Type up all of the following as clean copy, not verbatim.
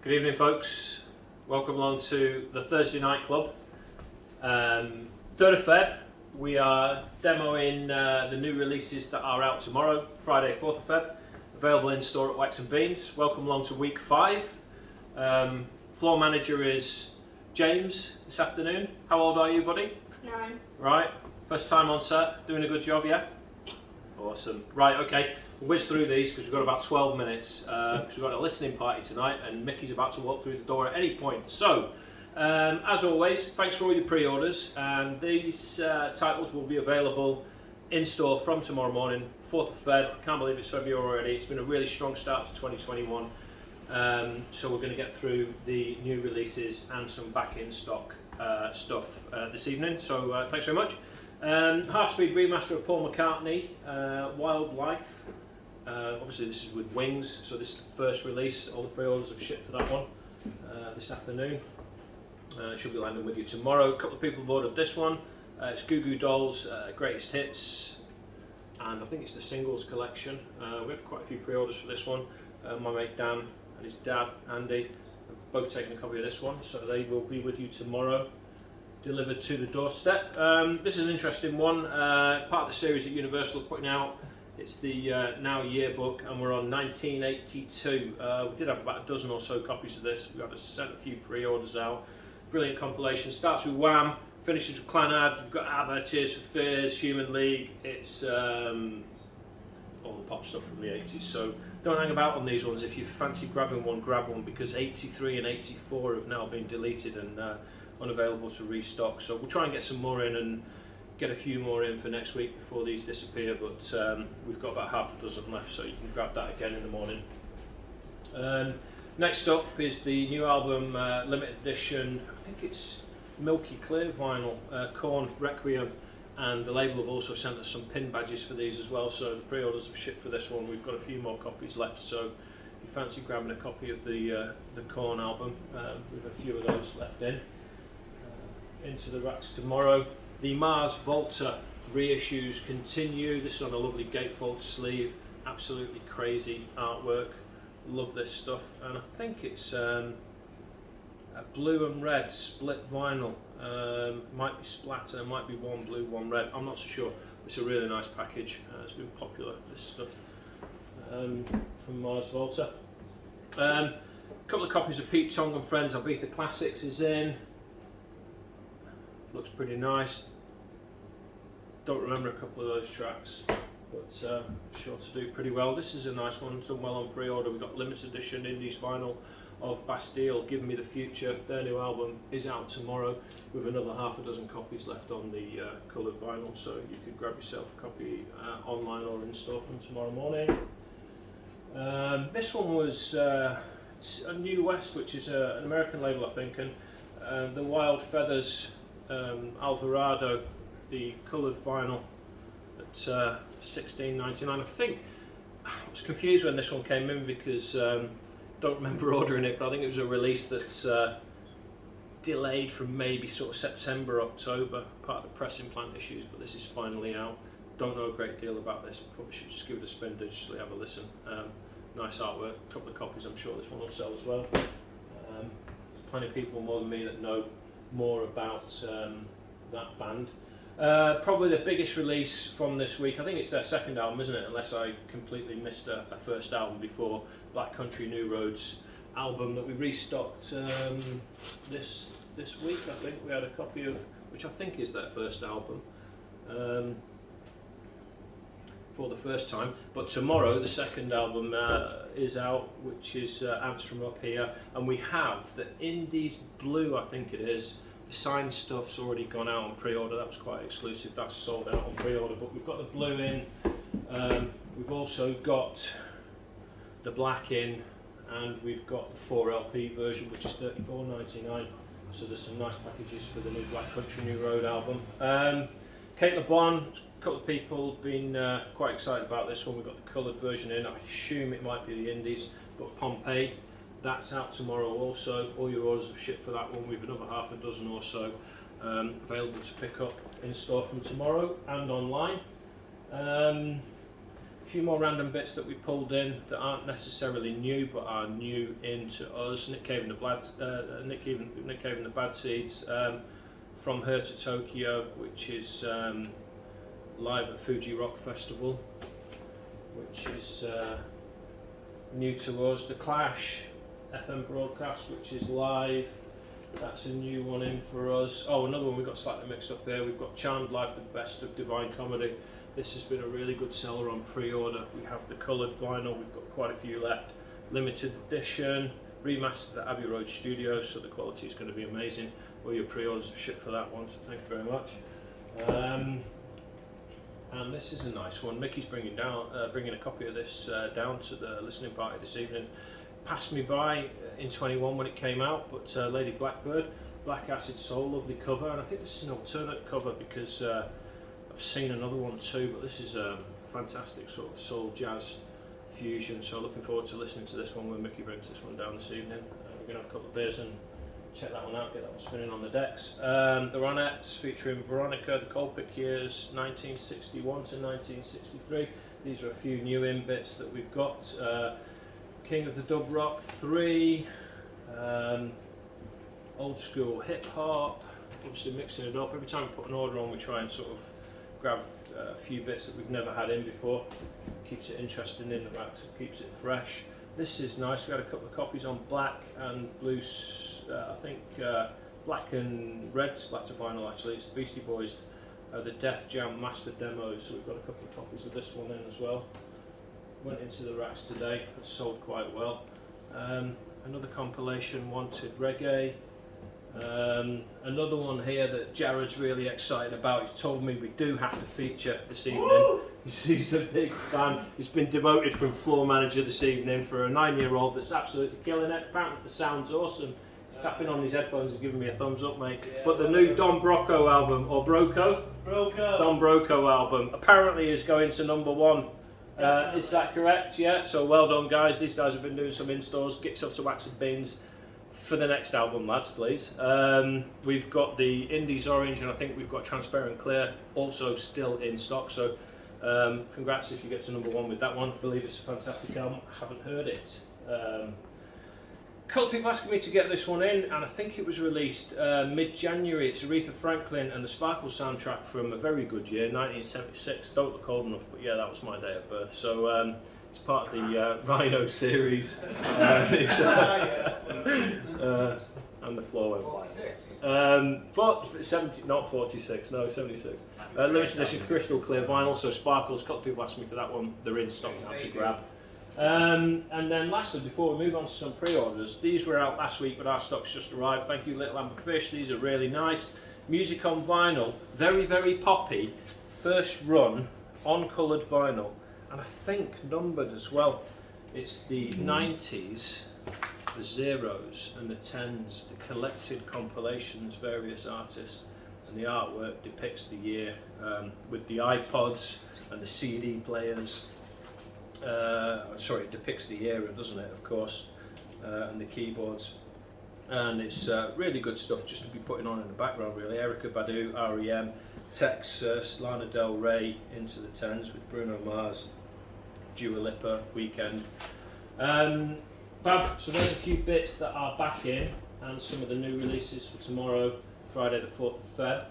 Good evening, folks. Welcome along to the Thursday Night Club. 3rd of Feb, we are demoing the new releases that are out tomorrow, Friday 4th of Feb, available in store at Wax and Beans. Welcome along to week 5. Floor manager is James this afternoon. How old are you, buddy? 9. Right, first time on set, doing a good job, yeah? Awesome. Right, okay. We'll whiz through these because we've got about 12 minutes because we've got a listening party tonight and Mickey's about to walk through the door at any point. So, as always, thanks for all your pre-orders, and these titles will be available in store from tomorrow morning, 4th of Feb. Can't believe it's February already. It's been a really strong start to 2021. So we're going to get through the new releases and some back in stock stuff this evening. So thanks very much. Half Speed remaster of Paul McCartney, Wildlife. Obviously this is with Wings, so this is the first release. All the pre-orders have shipped for that one this afternoon. It should be landing with you tomorrow. A couple of people have ordered this one. It's Goo Goo Dolls Greatest Hits, and I think it's the singles collection. We had quite a few pre-orders for this one. My mate Dan and his dad Andy have both taken a copy of this one, so they will be with you tomorrow, delivered to the doorstep. This is an interesting one, part of the series that Universal are putting out. It's the Now yearbook, and we're on 1982. We did have about a dozen or so copies of this. We have sent a few pre-orders out. Brilliant compilation. Starts with Wham, finishes with Clannad. We've got ABBA, Tears for Fears, Human League. It's all the pop stuff from the 80s. So don't hang about on these ones. If you fancy grabbing one, grab one, because 83 and 84 have now been deleted and unavailable to restock. So we'll try and get some more in and get a few more in for next week before these disappear, but we've got about half a dozen left, so you can grab that again in the morning. Next up is the new album, limited edition, I think it's Milky Clear vinyl, Korn Requiem, and the label have also sent us some pin badges for these as well, so the pre-orders have shipped for this one. We've got a few more copies left, so if you fancy grabbing a copy of the Korn album, we've a few of those left in. Into the racks tomorrow. The Mars Volta reissues continue. This is on a lovely gatefold sleeve. Absolutely crazy artwork. Love this stuff. And I think it's a blue and red split vinyl. Might be splatter, might be one blue, one red. I'm not so sure. It's a really nice package. It's been popular, this stuff, from Mars Volta. A couple of copies of Pete Tong and Friends Ibiza Classics is in. Looks pretty nice. Don't remember a couple of those tracks, but sure to do pretty well. This is a nice one, done well on pre-order. We've got limited edition Indies vinyl of Bastille, Give Me the Future. Their new album is out tomorrow with another half a dozen copies left on the coloured vinyl, so you could grab yourself a copy online or in store from tomorrow morning. This one was a New West, which is an American label, I think, and the Wild Feathers Alvarado, the coloured vinyl at $16.99. I think I was confused when this one came in because don't remember ordering it, but I think it was a release that's delayed from maybe sort of September, October, part of the pressing plant issues, but this is finally out. Don't know a great deal about this, probably should just give it a spin digitally, have a listen. Nice artwork, a couple of copies, I'm sure this one will sell as well. Plenty of people more than me that know more about that band. Probably the biggest release from this week, I think it's their second album, isn't it, unless I completely missed a first album before, Black Country New Roads album that we restocked this week. I think we had a copy of, which I think is their first album, for the first time, but tomorrow the second album is out, which is Ants From Up Here, and we have the Indies Blue, I think it is. The signed stuff's already gone out on pre-order. That was quite exclusive, that's sold out on pre-order, but we've got the blue in, we've also got the black in, and we've got the 4LP version, which is $34.99, so there's some nice packages for the new Black Country New Road album. Kate LeBon, a couple of people have been quite excited about this one. We've got the coloured version in. I assume it might be the Indies. We've got Pompeii, that's out tomorrow also. All your orders have shipped for that one. We've another half a dozen or so available to pick up in store from tomorrow and online. A few more random bits that we pulled in that aren't necessarily new, but are new into us. Nick Cave and the Bad Seeds, From Her to Tokyo, which is live at Fuji Rock Festival, which is new to us. The Clash FM broadcast, which is live. That's a new one in for us. Oh, another one we got slightly mixed up there. We've got Charmed Life, the best of Divine Comedy. This has been a really good seller on pre-order. We have the coloured vinyl, we've got quite a few left. Limited edition, remastered at Abbey Road Studios, so the quality is going to be amazing. All your pre-orders have shipped for that one, so thank you very much. And this is a nice one. Mickey's bringing a copy of this down to the listening party this evening. Passed me by in 21 when it came out, but Lady Blackbird, Black Acid Soul, lovely cover, and I think this is an alternate cover because I've seen another one too, but this is a fantastic sort of soul jazz fusion, so looking forward to listening to this one when Mickey brings this one down this evening. We're going to have a couple of beers and check that one out, get that one spinning on the decks. The Ronettes featuring Veronica, the Colpic years 1961 to 1963. These are a few new in bits that we've got. King of the Dub Rock 3, old school hip hop, obviously mixing it up. Every time we put an order on, we try and sort of grab a few bits that we've never had in before. Keeps it interesting in the racks, it keeps it fresh. This is nice. We had a couple of copies on black and blue, I think black and red splatter vinyl actually. It's the Beastie Boys, the Def Jam Master Demos, so we've got a couple of copies of this one in as well. Went into the racks today, it's sold quite well. Another compilation, Wanted Reggae. Another one here that Jared's really excited about. He's told me we do have to feature this evening. Woo! He's a big fan. He's been demoted from floor manager this evening for a 9-year-old that's absolutely killing it. Apparently the sound's awesome. He's tapping on his headphones and giving me a thumbs up, mate. Yeah, but the new Don Broco album, or Broco? Don Broco album, apparently is going to #1. Is that correct? Yeah. So well done, guys. These guys have been doing some in-stores. Get yourself to Wax and Beans for the next album, lads, please. We've got the Indies Orange, and I think we've got Transparent Clear also still in stock. So congrats if you get to #1 with that one. I believe it's a fantastic album. I haven't heard it. A couple of people asking me to get this one in, and I think it was released mid-January. It's Aretha Franklin and the Sparkle soundtrack from a very good year, 1976. Don't look old enough, but yeah, that was my day of birth. So it's part of the Rhino series. And the floor went wide. But 70, not 46, no, 76. Limited edition crystal clear vinyl, so Sparkles. A couple of people asked me for that one. They're in stock now to grab. And then lastly, before we move on to some pre-orders, these were out last week but our stock's just arrived. Thank you, Little Amber Fish. These are really nice. Music on vinyl, very, very poppy. First run on coloured vinyl, and I think numbered as well. It's the 90s, the zeros and the 10s, the collected compilations, various artists, and the artwork depicts the year with the iPods and the CD players. Sorry, it depicts the era, doesn't it, of course, and the keyboards. And it's really good stuff just to be putting on in the background, really. Erykah Badu, R.E.M., Texas, Lana Del Rey into the 10s with Bruno Mars, Dua Lipa, Weekend. So there's a few bits that are back in, and some of the new releases for tomorrow, Friday the 4th of Feb.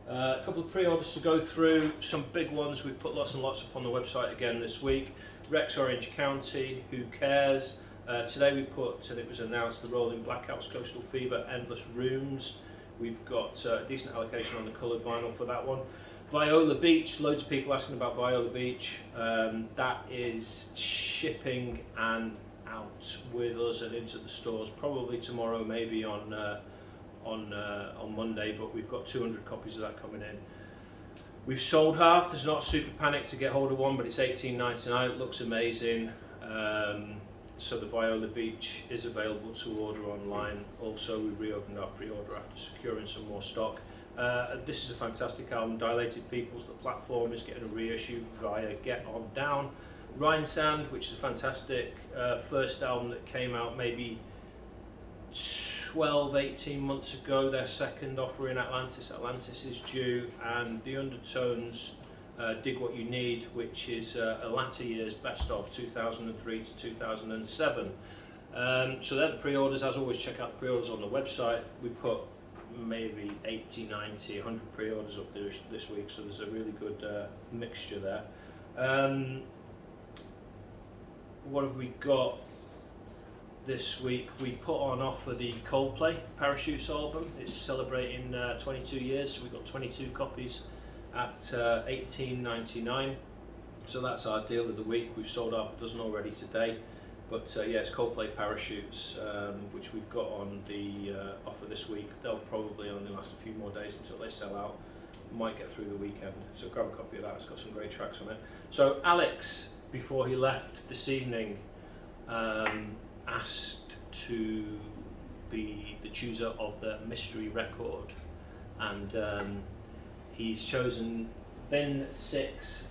A couple of pre-orders to go through, some big ones. We've put lots and lots up on the website again this week. Rex Orange County, Who Cares? Today we put, and it was announced, the Rolling Blackouts, Coastal Fever, Endless Rooms. We've got a decent allocation on the coloured vinyl for that one. Viola Beach, loads of people asking about Viola Beach. That is shipping and out with us and into the stores probably tomorrow, maybe on Monday, but we've got 200 copies of that coming in. We've sold half. There's not a super panic to get hold of one, but it's $18.99. It looks amazing. So the Viola Beach is available to order online. Also, we reopened our pre-order after securing some more stock. This is a fantastic album. Dilated Peoples, the platform, is getting a reissue via Get On Down. Rhinesand, which is a fantastic first album that came out maybe 12-18 months ago. Their second offering, Atlantis is due, and The Undertones Dig What You Need, which is a latter year's best of 2003 to 2007. So they're the pre-orders. As always, check out the pre-orders on the website. We put maybe 80, 90, 100 pre-orders up there this week, so there's a really good mixture there. What have we got this week? We put on offer the Coldplay Parachutes album. It's celebrating 22 years, so we've got 22 copies at $18.99. So that's our deal of the week. We've sold half a dozen already today. But yeah, it's Coldplay Parachutes, which we've got on the offer this week. They'll probably only last a few more days until they sell out. Might get through the weekend. So grab a copy of that. It's got some great tracks on it. So Alex, before he left this evening, asked to be the chooser of the mystery record, and he's chosen Bin 6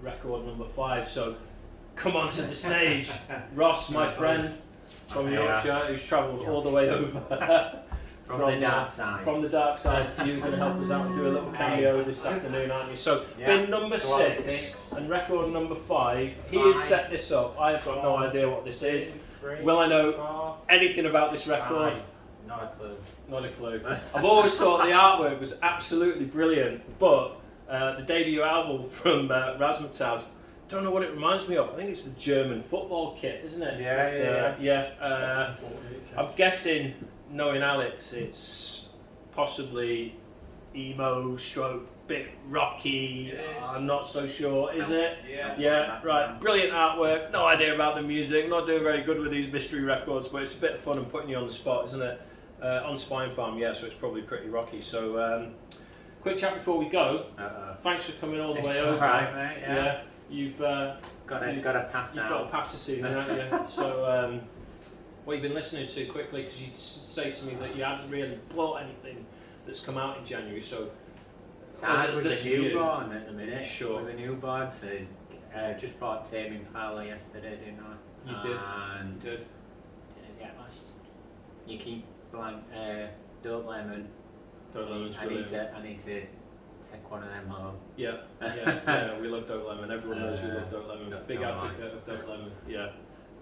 record number 5. So come on to the stage, Ross, my friend from Yorkshire, who's travelled all the way over from the dark side. From the dark side. You're going to help us out and do a little cameo this afternoon, aren't you? So, bin number 6 and record number 5. He has set this up. I've got no idea what this is. Will I know anything about this record? Not a clue. Not a clue. I've always thought the artwork was absolutely brilliant, but the debut album from Razzmatazz, don't know what it reminds me of. I think it's the German football kit, isn't it? Yeah. I'm guessing, knowing Alex, it's possibly emo stroke bit rocky. I'm not so sure. Is it? Yeah. Right. Brilliant artwork. No idea about the music. Not doing very good with these mystery records, but it's a bit of fun and putting you on the spot, isn't it? On Spinefarm, yeah. So it's probably pretty rocky. So quick chat before we go. Thanks for coming all the way over. Alright, mate. Yeah. You've got to pass you've out. got to pass this evening, haven't you? So, what you've been listening to quickly, because you say to me that you haven't really bought anything that's come out in January. So, it's hard with a newborn at the minute. Sure. With a newborn, so just bought Tame Impala yesterday, didn't I? You did. And did. Yeah, you keep blank. Dope Lemon. Dope Lemon's I need to take one of them home. Yeah, we love Dope Lemon. Everyone knows we love Dope Lemon. Big advocate of Dope Lemon. Yeah.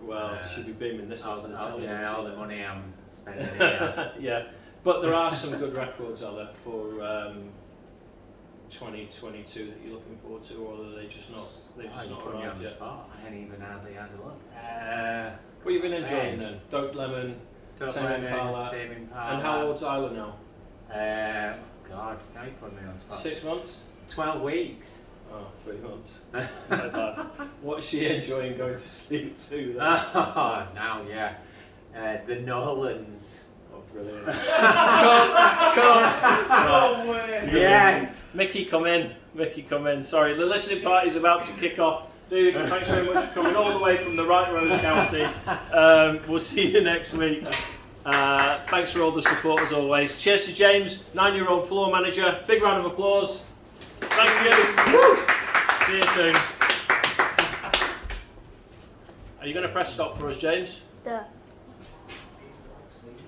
Well, she'll be beaming this. All the money I'm spending here. Yeah, but there are some good records out there for 2022 that you're looking forward to, or are they just not? They just not put me on arrived the yet. spot. I hadn't even hardly had a look. What have you been enjoying then? Dope Lemon, Tame Impala. And how old's Isla now? God, now you put me on the spot. 6 months? 12 weeks. Oh, 3 months. My bad. What's she enjoying going to sleep to then? Oh, now, yeah. The Nolans. Oh, brilliant. Come. No way. Yes. Mickey, come in. Sorry, the listening party's about to kick off. Dude, thanks very much for coming all the way from the right Rose County. We'll see you next week. Thanks for all the support as always. Cheers to James, 9-year-old floor manager. Big round of applause. Thank you. Woo. See you soon. Are you going to press stop for us, James? Duh.